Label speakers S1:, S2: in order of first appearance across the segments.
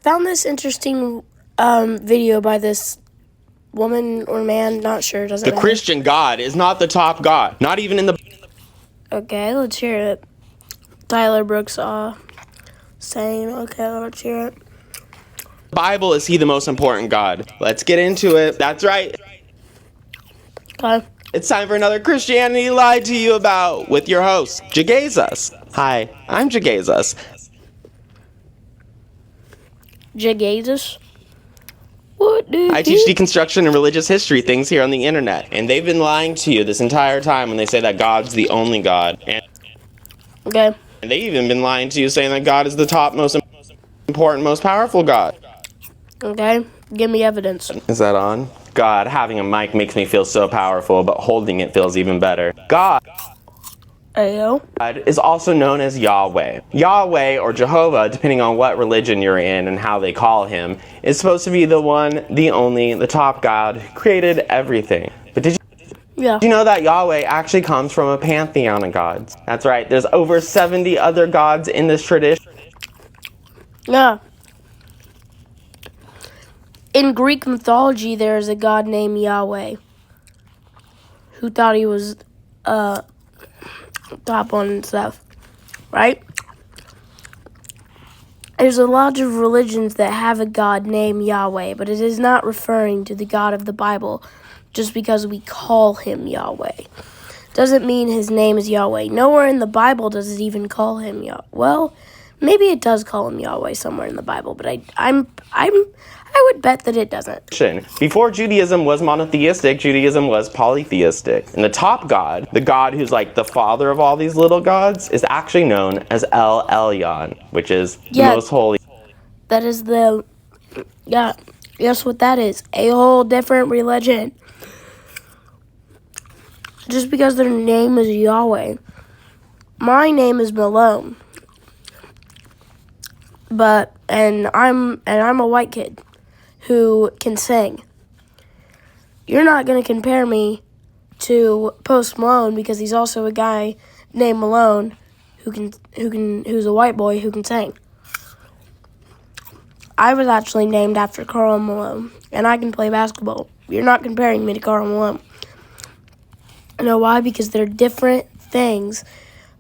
S1: found this interesting video by this woman or man, not sure, doesn't matter.
S2: The Christian God is not the top God, not even in the...
S1: Okay, let's hear it. Tyler Brooks saying, okay, let's hear it.
S2: Bible, is he the most important God? Let's get into it. That's right.
S1: Okay.
S2: It's time for another Christianity Lied to You About with your host, Jesus. Hi, I'm Jesus.
S1: Jesus? What do
S2: I teach deconstruction and religious history things here on the internet, and they've been lying to you this entire time when they say that God's the only God.
S1: Okay.
S2: And they've even been lying to you saying that God is the top, most important, most powerful God.
S1: Okay, give me evidence.
S2: Is that on? God, having a mic makes me feel so powerful, but holding it feels even better. God is also known as Yahweh. Yahweh, or Jehovah, depending on what religion you're in and how they call him, is supposed to be the one, the only, the top God who created everything. But did you know that Yahweh actually comes from a pantheon of gods? That's right, there's over 70 other gods in this tradition.
S1: Yeah. In Greek mythology, there is a god named Yahweh who thought he was top one and stuff, right? There's a lot of religions that have a god named Yahweh, but it is not referring to the God of the Bible just because we call him Yahweh. Doesn't mean his name is Yahweh. Nowhere in the Bible does it even call him Yahweh. Well, maybe it does call him Yahweh somewhere in the Bible, but I would bet that it doesn't.
S2: Before Judaism was monotheistic, Judaism was polytheistic. And the top God, the God who's like the father of all these little gods, is actually known as El Elyon, which is the most holy.
S1: That is guess what that is? A whole different religion. Just because their name is Yahweh. My name is Malone. And I'm a white kid who can sing. You're not going to compare me to Post Malone because he's also a guy named Malone who's a white boy who can sing. I was actually named after Karl Malone, and I can play basketball. You're not comparing me to Karl Malone. You know why? Because they're different things,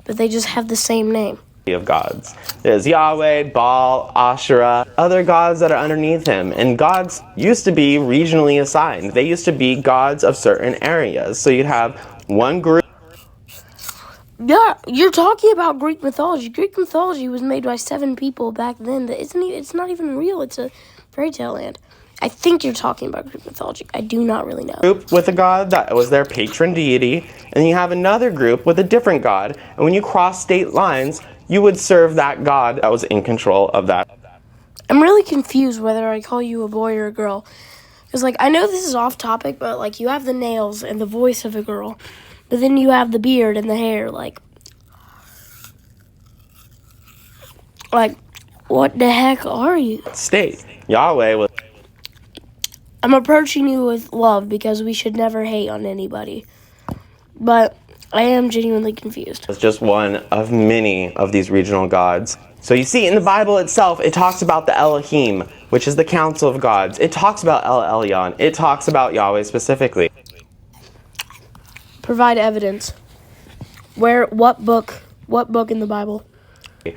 S1: but they just have the same name.
S2: Of gods. There's Yahweh, Baal, Asherah, other gods that are underneath him. And gods used to be regionally assigned. They used to be gods of certain areas. So you'd have one group.
S1: Yeah, you're talking about Greek mythology. Greek mythology was made by 7 people back then. It's not even real. It's a fairy tale land. I think you're talking about Greek mythology. I do not really know.
S2: Group with a god that was their patron deity, and you have another group with a different god. And when you cross state lines, you would serve that god that was in control of that.
S1: I'm really confused whether I call you a boy or a girl. Because, I know this is off topic, but, you have the nails and the voice of a girl. But then you have the beard and the hair, what the heck are you?
S2: State. Yahweh was...
S1: I'm approaching you with love because we should never hate on anybody. But I am genuinely confused.
S2: It's just one of many of these regional gods. So you see, in the Bible itself, it talks about the Elohim, which is the council of gods. It talks about El Elyon. It talks about Yahweh specifically.
S1: Provide evidence. What book in the Bible?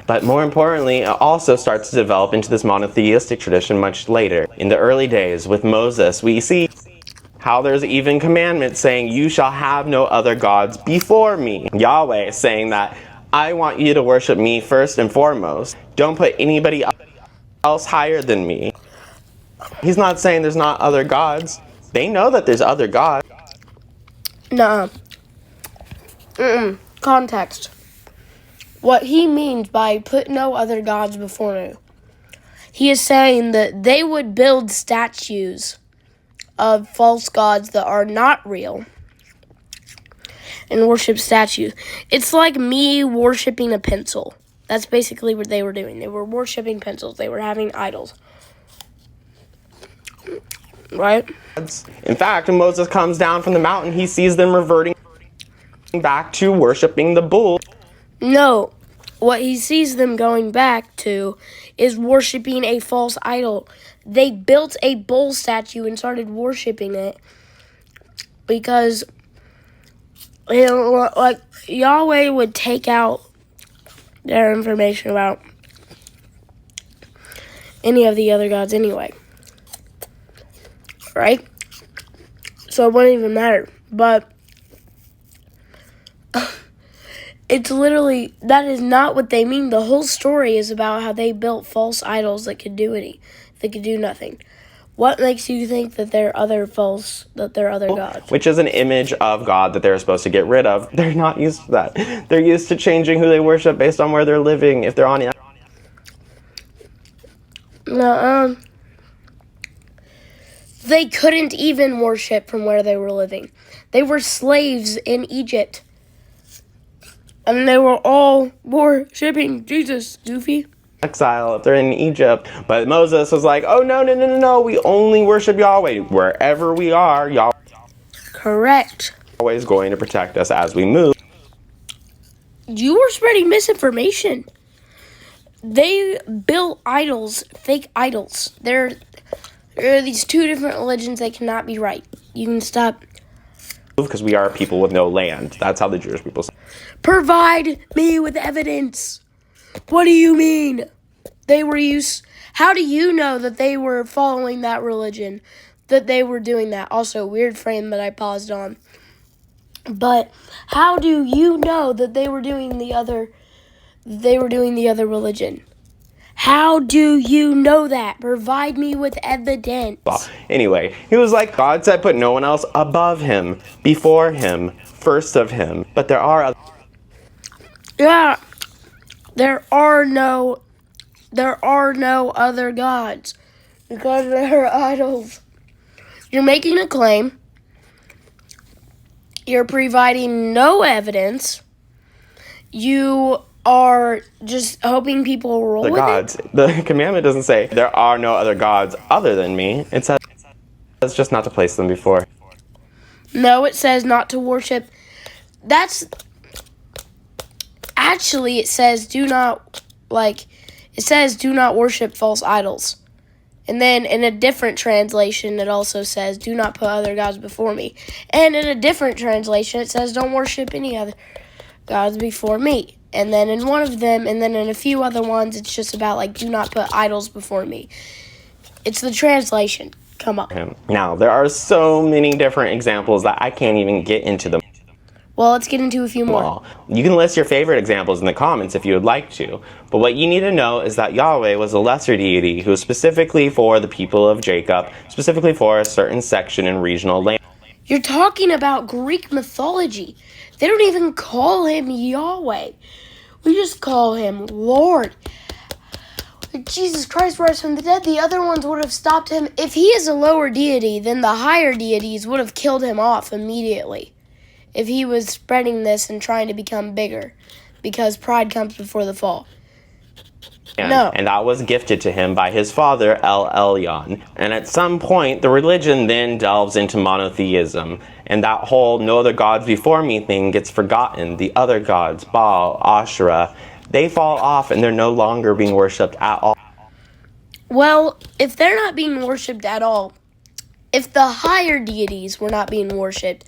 S2: But more importantly, it also starts to develop into this monotheistic tradition much later. In the early days with Moses, we see how there's even commandments saying, you shall have no other gods before me. Yahweh is saying that, I want you to worship me first and foremost. Don't put anybody else higher than me. He's not saying there's not other gods. They know that there's other gods.
S1: Nuh-uh. Context. What he means by put no other gods before me, he is saying that they would build statues of false gods that are not real and worship statues. It's like me worshiping a pencil. That's basically what they were doing. They were worshiping pencils. They were having idols. Right?
S2: In fact, when Moses comes down from the mountain, he sees them reverting back to worshiping the bull.
S1: No. What he sees them going back to is worshiping a false idol. They built a bull statue and started worshiping it because like Yahweh would take out their information about any of the other gods anyway. Right? So it wouldn't even matter. But it's literally, that is not what they mean. The whole story is about how they built false idols that could do nothing. What makes you think that they're other gods?
S2: Which is an image of God that they're supposed to get rid of. They're not used to that. They're used to changing who they worship based on where they're living. If they're on
S1: they couldn't even worship from where they were living. They were slaves in Egypt. And they were all worshiping Jesus, Goofy.
S2: exile if they're in Egypt. But Moses was like, oh, no. We only worship Yahweh. Wherever we are, Yahweh
S1: Correct.
S2: is going to protect us as we move.
S1: You were spreading misinformation. They built idols, fake idols. There are these two different religions that cannot be right. You can stop.
S2: Because we are a people with no land. That's how the Jewish people say.
S1: Provide me with evidence. What do you mean? How do you know that they were following that religion? That they were doing that? Also, weird frame that I paused on. But how do you know that they were doing the other religion? How do you know that? Provide me with evidence.
S2: Well, anyway, he was like, God said put no one else above him, before him, first of him. But there are other...
S1: Yeah. There are no other gods because they're idols. You're making a claim. You're providing no evidence. You are just hoping people will roll
S2: the
S1: with
S2: gods.
S1: it.
S2: The commandment doesn't say there are no other gods other than me. It says it's just not to place them before.
S1: No, it says not to worship. Actually, it says do not worship false idols. And then in a different translation, it also says do not put other gods before me. And in a different translation, it says don't worship any other gods before me. And then in one of them, and then in a few other ones, it's just about like do not put idols before me. It's the translation. Come on.
S2: Now, there are so many different examples that I can't even get into them.
S1: Well, let's get into a few more.
S2: Well, you can list your favorite examples in the comments if you would like to. But what you need to know is that Yahweh was a lesser deity who was specifically for the people of Jacob, specifically for a certain section in regional land.
S1: You're talking about Greek mythology. They don't even call him Yahweh. We just call him Lord. Jesus Christ rose from the dead. The other ones would have stopped him. If he is a lower deity, then the higher deities would have killed him off immediately. If he was spreading this and trying to become bigger. Because pride comes before the fall.
S2: And that was gifted to him by his father, El Elyon. And at some point, the religion then delves into monotheism. And that whole no other gods before me thing gets forgotten. The other gods, Baal, Asherah, they fall off and they're no longer being worshipped at all.
S1: Well, if they're not being worshipped at all, if the higher deities were not being worshipped,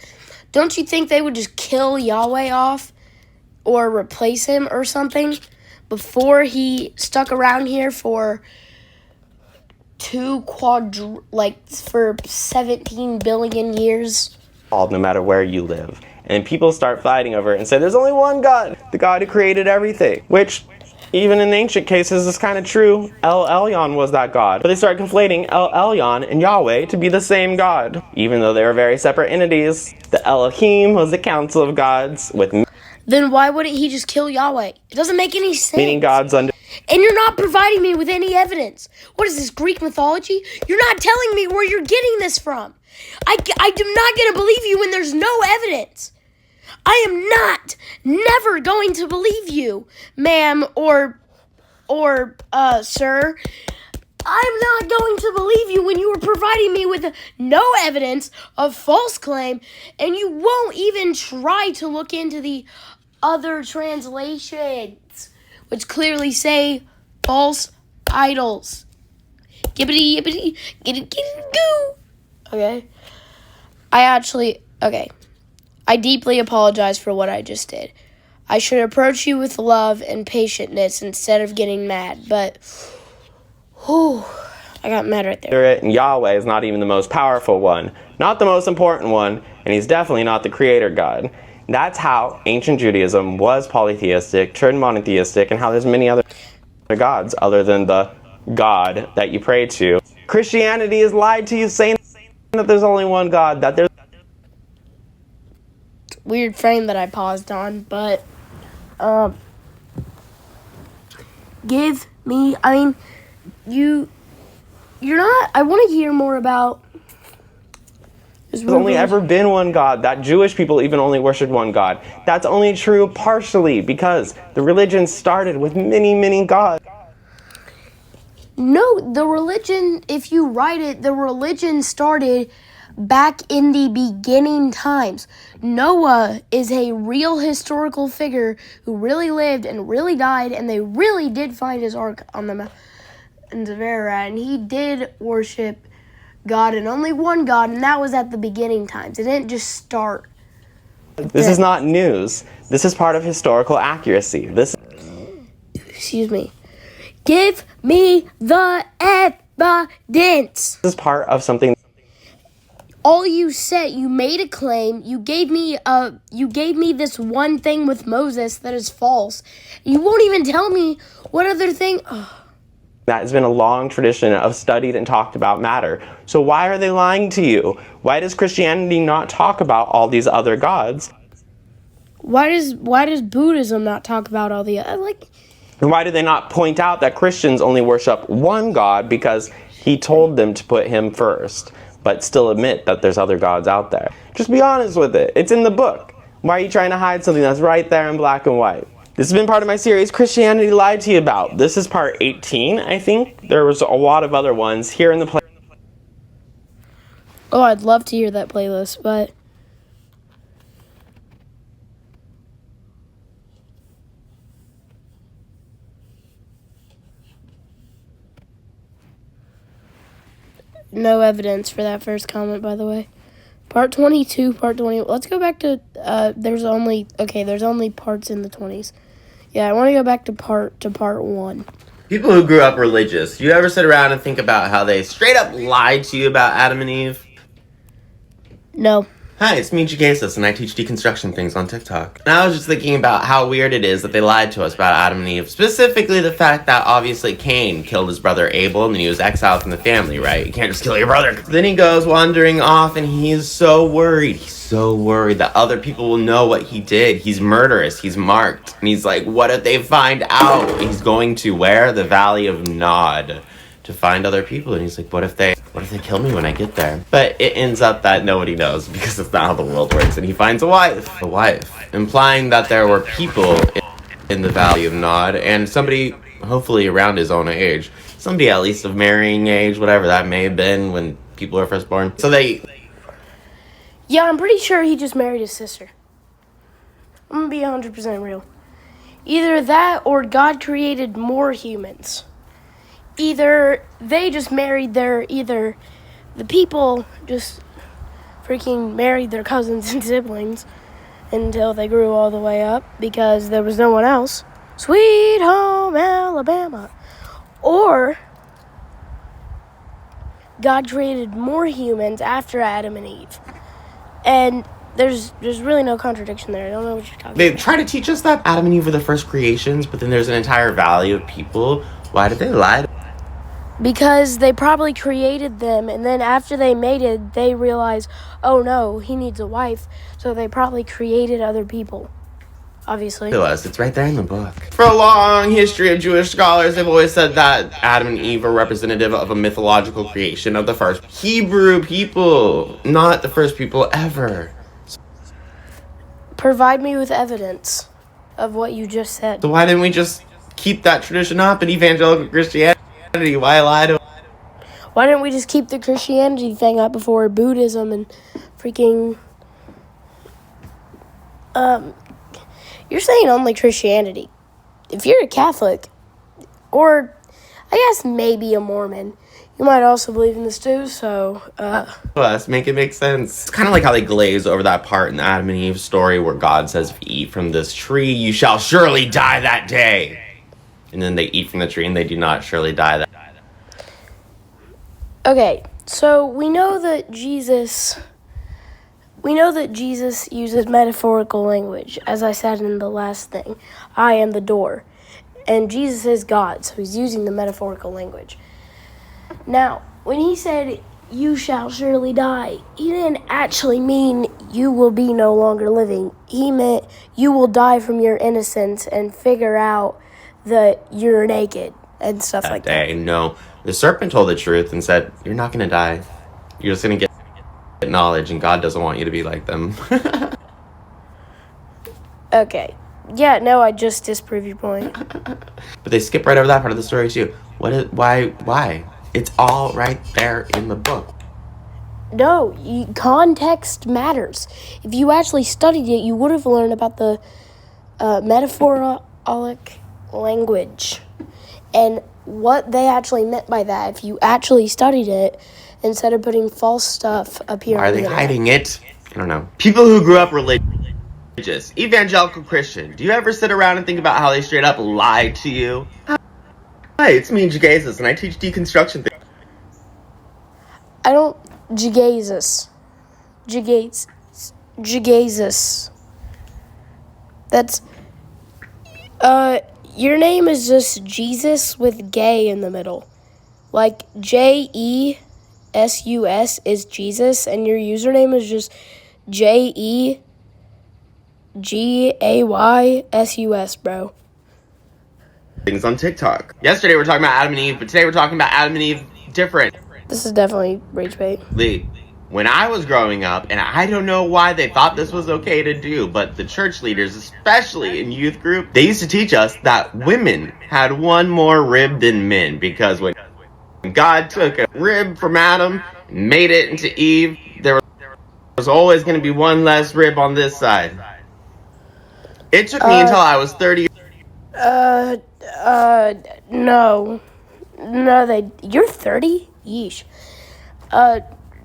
S1: don't you think they would just kill Yahweh off or replace him or something before he stuck around here for for 17 billion years?
S2: No matter where you live. And people start fighting over it and say there's only one God, the God who created everything, which even in ancient cases is kind of true. El Elyon was that God. But they start conflating El Elyon and Yahweh to be the same God. Even though they were very separate entities, the Elohim was the council of gods with...
S1: Then why wouldn't he just kill Yahweh? It doesn't make any sense.
S2: Meaning gods under...
S1: And you're not providing me with any evidence. What is this, Greek mythology? You're not telling me where you're getting this from. I'm not going to believe you when there's no evidence. I am never going to believe you, ma'am or sir. I'm not going to believe you when you are providing me with no evidence of false claim, and you won't even try to look into the other translations, which clearly say false idols. Gibbity, yibbity, get it, go. Okay. I deeply apologize for what I just did. I should approach you with love and patientness instead of getting mad, but I got mad right there.
S2: And Yahweh is not even the most powerful one, not the most important one, and he's definitely not the creator God. That's how ancient Judaism was polytheistic, turned monotheistic, and how there's many other gods other than the God that you pray to. Christianity has lied to you, saying that there's only one God, that there's
S1: weird frame that I paused on, but you're not, I want to hear more about.
S2: There's only ever been one God. That Jewish people even only worshiped one God. That's only true partially because the religion started with many, many gods.
S1: No, the religion, if you write it, the religion started back in the beginning times. Noah is a real historical figure who really lived and really died, and they really did find his ark on the mountains of Ararat, and he did worship God and only one God, and that was at the beginning times. It didn't just start.
S2: This is not news. This is part of historical accuracy.
S1: Excuse me. Give me the evidence.
S2: This is part of something.
S1: All you said, you made a claim. You gave me this one thing with Moses that is false. You won't even tell me what other thing.
S2: That has been a long tradition of studied and talked about matter. So why are they lying to you? Why does Christianity not talk about all these other gods?
S1: Why does Buddhism not talk about all the
S2: And why do they not point out that Christians only worship one God because he told them to put him first, but still admit that there's other gods out there? Just be honest with it. It's in the book. Why are you trying to hide something that's right there in black and white? This has been part of my series, Christianity Lied to You About. This is part 18, I think. There was a lot of other ones here in the playlist.
S1: Oh, I'd love to hear that playlist, but no evidence for that first comment, by the way. Part 22, part 20. Let's go back to, there's only parts in the 20s. Yeah, I want to go back to part 1.
S3: People who grew up religious, you ever sit around and think about how they straight up lied to you about Adam and Eve?
S1: No.
S3: Hi, it's me, Jacasus, and I teach deconstruction things on TikTok. And I was just thinking about how weird it is that they lied to us about Adam and Eve. Specifically the fact that obviously Cain killed his brother Abel and he was exiled from the family, right? You can't just kill your brother. Then he goes wandering off and he's so worried. He's so worried that other people will know what he did. He's murderous. He's marked. And he's like, what if they find out? He's going to where? The Valley of Nod to find other people. And he's like, what if they kill me when I get there? But it ends up that nobody knows because it's not how the world works. And he finds a wife, implying that there were people in the Valley of Nod and somebody hopefully around his own age, somebody at least of marrying age, whatever that may have been when people were first born. So
S1: Yeah, I'm pretty sure he just married his sister. I'm gonna be 100% real. Either that or God created more humans. Either they just married the people just freaking married their cousins and siblings until they grew all the way up because there was no one else. Sweet home Alabama. Or God created more humans after Adam and Eve. And there's really no contradiction there. I don't know what you're talking about.
S3: They try to teach us that Adam and Eve were the first creations, but then there's an entire valley of people. Why did they lie?
S1: Because they probably created them, and then after they mated, they realized, oh no, he needs a wife. So they probably created other people, obviously.
S3: To us, it's right there in the book. For a long history of Jewish scholars, they've always said that Adam and Eve are representative of a mythological creation of the first Hebrew people, not the first people ever.
S1: Provide me with evidence of what you just said.
S3: So why didn't we just keep that tradition up in evangelical Christianity? Why lie to?
S1: Why didn't we just keep the Christianity thing up before Buddhism and freaking... You're saying only Christianity. If you're a Catholic, or I guess maybe a Mormon. You might also believe in this too, so,
S3: Us make it make sense. It's kind of like how they glaze over that part in the Adam and Eve story where God says, if you eat from this tree, you shall surely die that day. And then they eat from the tree and they do not surely die that day.
S1: Okay, so we know that Jesus uses metaphorical language, as I said in the last thing. I am the door. And Jesus is God, so he's using the metaphorical language. Now, when he said, you shall surely die, he didn't actually mean you will be no longer living. He meant you will die from your innocence and figure out that you're naked and stuff like that.
S3: No, the serpent told the truth and said, you're not going to die. You're just going to get knowledge, and God doesn't want you to be like them.
S1: Okay. Yeah, no, I just disproved your point.
S3: But they skip right over that part of the story too. Why? It's all right there in the book.
S1: No, context matters. If you actually studied it, you would have learned about the metaphoric language and what they actually meant by that. If you actually studied it, instead of putting false stuff up here.
S3: Why are they hiding it? I don't know. People who grew up religious, evangelical Christian, do you ever sit around and think about how they straight up lied to you? Hi, it's me, Jesus, and I teach deconstruction things.
S1: I don't... Jesus. That's... your name is just Jesus with gay in the middle. Like, Jesus is Jesus, and your username is just JEGAYSUS, bro.
S3: Things on TikTok. Yesterday we're talking about Adam and Eve, but today we're talking about Adam and Eve different.
S1: This is definitely rage bait.
S3: Lee, when I was growing up, and I don't know why they thought this was okay to do, but the church leaders, especially in youth group, they used to teach us that women had one more rib than men, because when God took a rib from Adam and made it into Eve, there was always going to be one less rib on this side. It took me until I was 30.
S1: No, you're 30? Yeesh.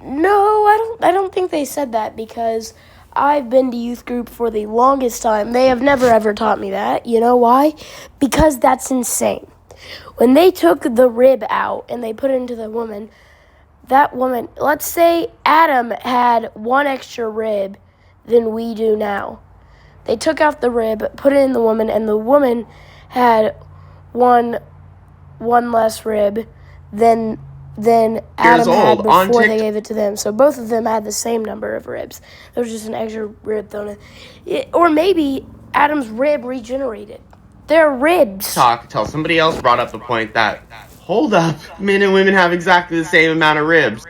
S1: No, I don't think they said that, because I've been to youth group for the longest time. They have never ever taught me that. You know why? Because that's insane. When they took the rib out and they put it into the woman, that woman, let's say Adam had one extra rib than we do now. They took out the rib, put it in the woman, and the woman had one less rib than Adam had before they gave it to them. So both of them had the same number of ribs. There was just an extra rib thrown in. Or maybe Adam's rib regenerated. They're ribs.
S3: Till somebody else brought up the point that, hold up, men and women have exactly the same amount of ribs.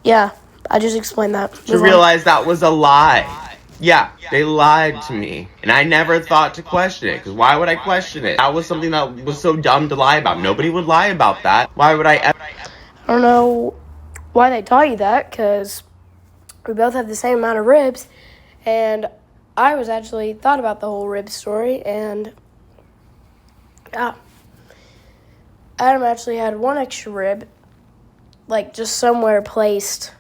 S1: Yeah, I just explained that.
S3: To realize that was a lie. Yeah, they lied to me. And I never thought to question it, because why would I question it? That was something that was so dumb to lie about. Nobody would lie about that. Why would I ever?
S1: I don't know why they taught you that, because we both have the same amount of ribs, and I was actually thought about the whole rib story, and Adam actually had one extra rib, like just somewhere placed,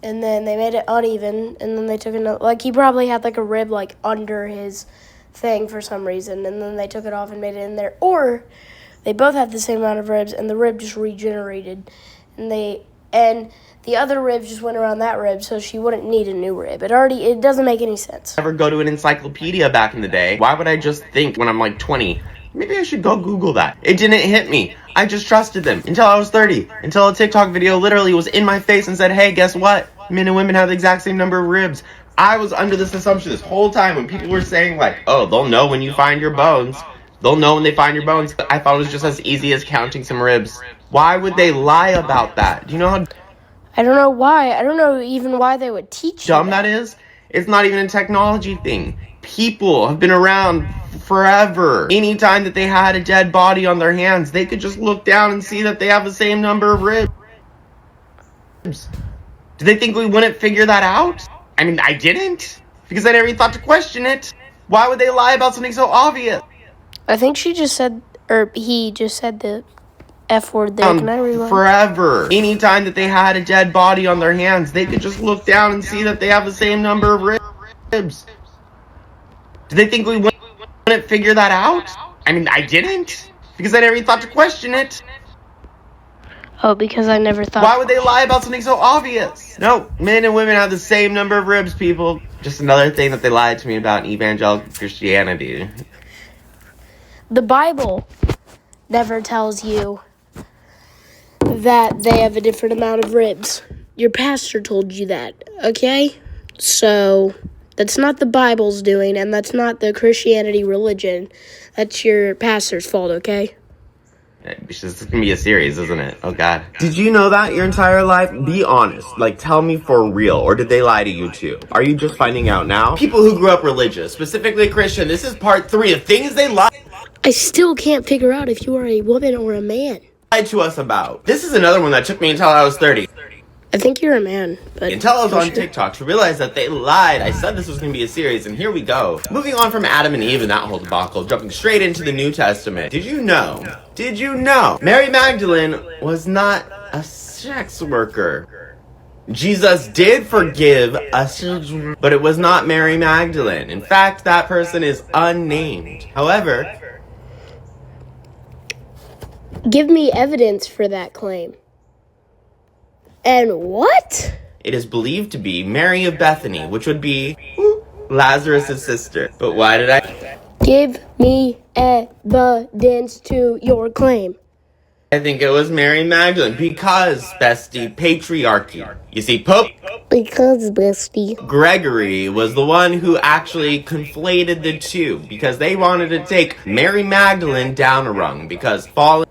S1: and then they made it uneven, and then they took another, like he probably had like a rib like under his thing for some reason, and then they took it off and made it in there, or they both had the same amount of ribs, and the rib just regenerated, and the other rib just went around that rib, so she wouldn't need a new rib. It doesn't make any sense.
S3: Ever go to an encyclopedia back in the day? Why would I just think when I'm like 20, maybe I should go Google that? It didn't hit me. I just trusted them until I was 30, until a TikTok video literally was in my face and said, hey, guess what? Men and women have the exact same number of ribs. I was under this assumption this whole time when people were saying like, oh, they'll know when you find your bones. They'll know when they find your bones. I thought it was just as easy as counting some ribs. Why would they lie about that? Do you know how
S1: I don't know why. I don't know even why they would teach you
S3: dumb that is? It's not even a technology thing. People have been around forever. Anytime that they had a dead body on their hands, they could just look down and see that they have the same number of ribs. Do they think we wouldn't figure that out? I mean, I didn't, because I never even thought to question it. Why would they lie about something so obvious?
S1: I think she just said, Or he just said the F word there. Can I rewind?
S3: Forever. Anytime that they had a dead body on their hands, they could just look down and see that they have the same number of ribs. Do they think we wouldn't figure that out? I mean, I didn't, because I never even thought to question it.
S1: Oh, because I never thought.
S3: Why would they lie about something so obvious? No, men and women have the same number of ribs, people. Just another thing that they lied to me about in evangelical Christianity.
S1: The Bible never tells you that they have a different amount of ribs. Your pastor told you that, okay? So, that's not the Bible's doing, and that's not the Christianity religion. That's your pastor's fault, okay?
S3: This is gonna be a series, isn't it? Oh, God.
S2: Did you know that your entire life? Be honest. Like, tell me for real. Or did they lie to you too? Are you just finding out now?
S3: People who grew up religious, specifically Christian, this is part 3 of things they lied
S1: I still can't figure out if you are a woman or a man.
S3: to us about. This is another one that took me until I was 30.
S1: I think you're a man, but...
S3: Until I was on TikTok to realize that they lied. I said this was going to be a series, and here we go. Moving on from Adam and Eve and that whole debacle, jumping straight into the New Testament. Did you know Mary Magdalene was not a sex worker? Jesus did forgive us, but it was not Mary Magdalene. In fact, that person is unnamed. However,
S1: Give me evidence for that claim. And what?
S3: it is believed to be Mary of Bethany, which would be Lazarus' sister. But why did I...
S1: Give me evidence to your claim.
S3: I think it was Mary Magdalene because, bestie, patriarchy. You see, Pope
S1: Because, bestie.
S3: Gregory was the one who actually conflated the two because they wanted to take Mary Magdalene down a rung because fallen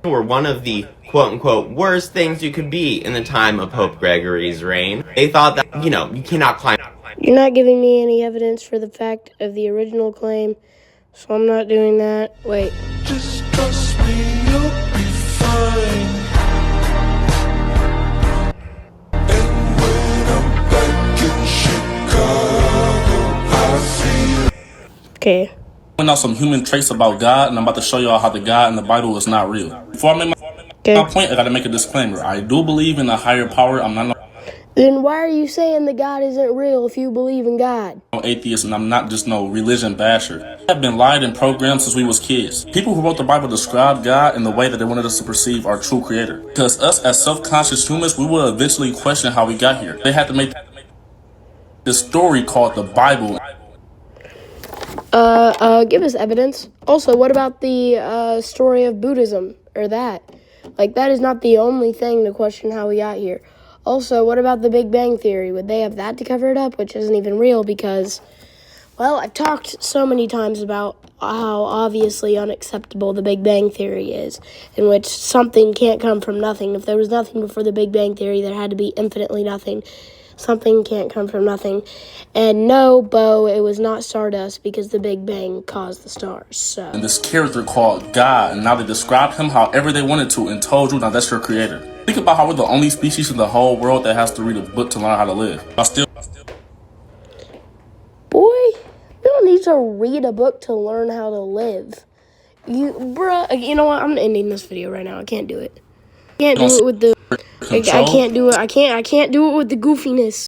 S3: were one of the quote-unquote worst things you could be in the time of Pope Gregory's reign. They thought that, you cannot climb...
S1: You're not giving me any evidence for the fact of the original claim, so I'm not doing that. Wait.
S4: Just trust me, you'll be fine. And when I'm back in Chicago, I'll see you.
S1: Okay.
S5: Point out some human traits about God, and I'm about to show y'all how the God in the Bible is not real. Before I make my point, I gotta make a disclaimer. I do believe in a higher power. I'm not
S1: Then why are you saying that God isn't real if you believe in God?
S5: no atheist, and I'm not just no religion basher. I've been lied and programmed since we was kids. People who wrote the Bible described God in the way that they wanted us to perceive our true creator. Because us as self-conscious humans, we will eventually question how we got here. They had to make this story called the Bible.
S1: Give us evidence. Also, what about the story of Buddhism, or that? Like, that is not the only thing to question how we got here. Also, what about the Big Bang Theory? Would they have that to cover it up, which isn't even real because, well, I've talked so many times about how obviously unacceptable the Big Bang Theory is, in which something can't come from nothing. If there was nothing before the Big Bang Theory, there had to be infinitely nothing. Something can't come from nothing. And no, Bo, it was not Stardust because the Big Bang caused the stars. So.
S5: And this character called God, and now they described him however they wanted to and told you, now that's your creator. Think about how we're the only species in the whole world that has to read a book to learn how to live.
S1: Boy, you don't need to read a book to learn how to live. You know what? I'm ending this video right now. I can't do it. I can't do it with the... I can't do it. I can't do it with the goofiness.